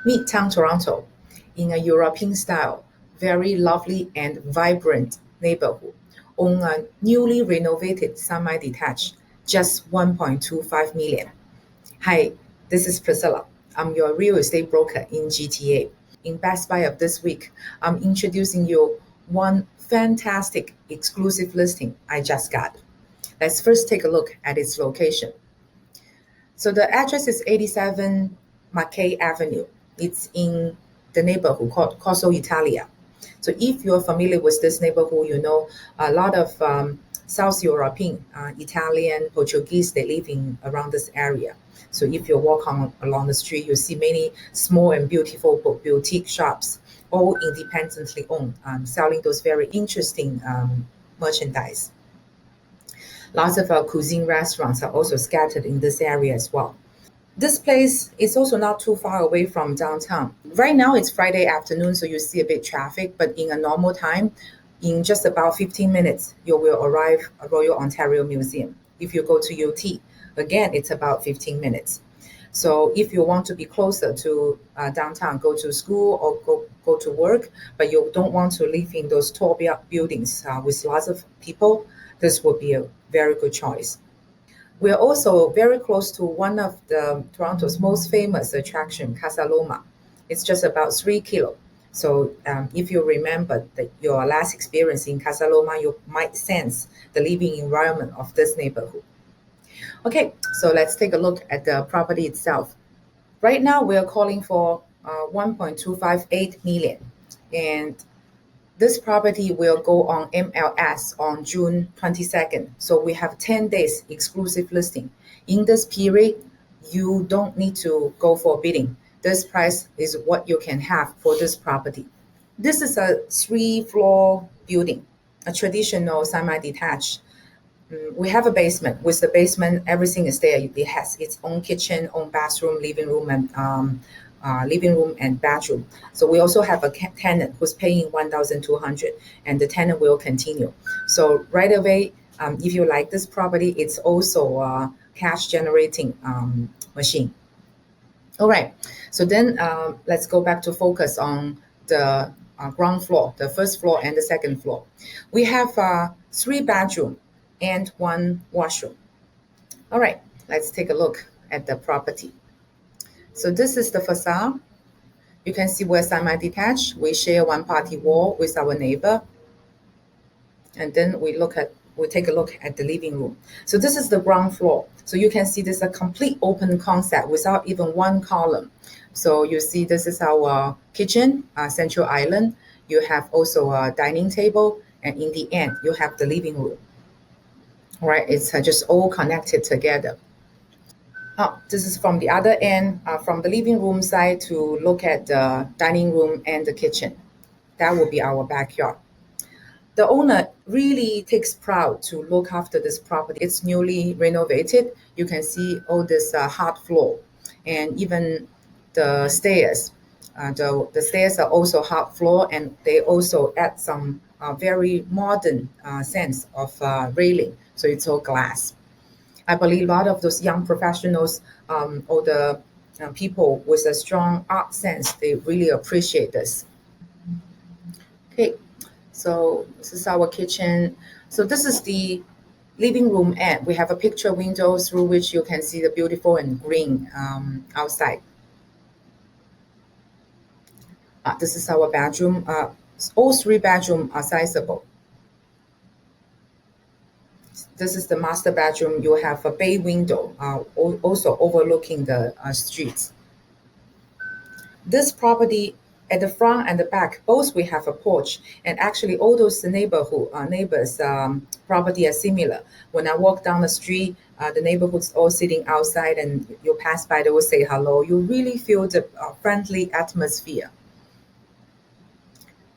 Midtown Toronto, in a European style, very lovely and vibrant neighborhood, on a newly renovated semi-detached, just 1.25 million. Hi, this is Priscilla. I'm your real estate broker in GTA. In Best Buy of this week, I'm introducing you one fantastic exclusive listing I just got. Let's first take a look at its location. So the address is 87 McKay Avenue. It's in the neighborhood called Corso-Italia. So if you're familiar with this neighborhood, you know a lot of South European, Italian, Portuguese, they live in around this area. So if you walk along the street, you see many small and beautiful boutique shops, all independently owned, selling those very interesting merchandise. Lots of cuisine restaurants are also scattered in this area as well. This place is also not too far away from downtown. Right now it's Friday afternoon, so you see a bit traffic, but in a normal time, in just about 15 minutes, you will arrive at Royal Ontario Museum. If you go to UT, again, it's about 15 minutes. So if you want to be closer to downtown, go to school or go to work, but you don't want to live in those tall buildings with lots of people, this would be a very good choice. We are also very close to one of the Toronto's most famous attraction, Casa Loma. It's just about 3 kilo. So if you remember your last experience in Casa Loma, you might sense the living environment of this neighborhood. Okay, so let's take a look at the property itself. Right now, we are calling for 1.258 million, and this property will go on MLS on June 22nd. So we have 10 days exclusive listing. In this period, you don't need to go for bidding. This price is what you can have for this property. This is a 3-floor building, a traditional semi-detached. We have a basement. With the basement, everything is there. It has its own kitchen, own bathroom, living room and bedroom. So we also have a tenant who's paying 1,200, and the tenant will continue. So right away, if you like this property, it's also a cash generating machine. All right. So then let's go back to focus on the ground floor, the first floor and the second floor. We have 3 bedroom and 1 washroom. All right, let's take a look at the property. So this is the facade. You can see we're semi-detached. We share one party wall with our neighbor. And then we take a look at the living room. So this is the ground floor. So you can see this is a complete open concept without even one column. So you see this is our kitchen, central island. You have also a dining table, and in the end, you have the living room. All right, it's just all connected together. This is from the other end, from the living room side to look at the dining room and the kitchen. That will be our backyard. The owner really takes pride to look after this property. It's newly renovated. You can see all this hard floor and even the stairs. The stairs are also hard floor, and they also add some very modern sense of railing. So it's all glass. I believe a lot of those young professionals or the people with a strong art sense, they really appreciate this. Okay, so this is our kitchen. So this is the living room end. We have a picture window through which you can see the beautiful and green outside. This is our bedroom. All 3 bedrooms are sizable. This is the master bedroom. You have a bay window, also overlooking the streets. This property at the front and the back, both we have a porch, and actually all those neighbors property are similar. When I walk down the street, the neighborhood's all sitting outside, and you pass by, they will say hello. You really feel the friendly atmosphere.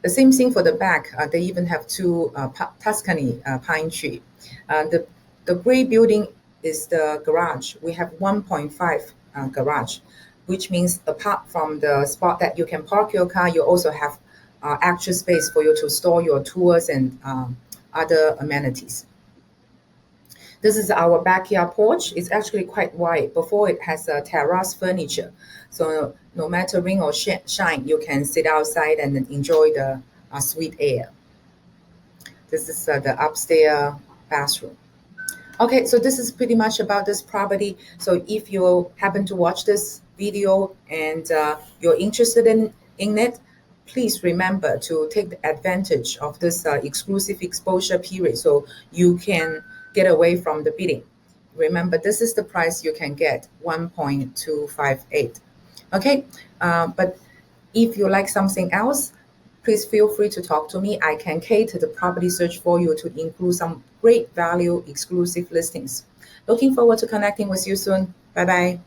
The same thing for the back. They even have 2 Tuscany pine tree. The gray building is the garage. We have 1.5 garage, which means apart from the spot that you can park your car, you also have extra space for you to store your tools and other amenities. This is our backyard porch. It's actually quite wide. Before it has a terrace furniture. So no matter rain or shine, you can sit outside and enjoy the sweet air. This is the upstairs bathroom. Okay, so this is pretty much about this property. So if you happen to watch this video and you're interested in it, please remember to take advantage of this exclusive exposure period so you can get away from the bidding. Remember, this is the price you can get, 1.258. Okay, but if you like something else, please feel free to talk to me. I can cater the property search for you to include some great value exclusive listings. Looking forward to connecting with you soon. Bye bye.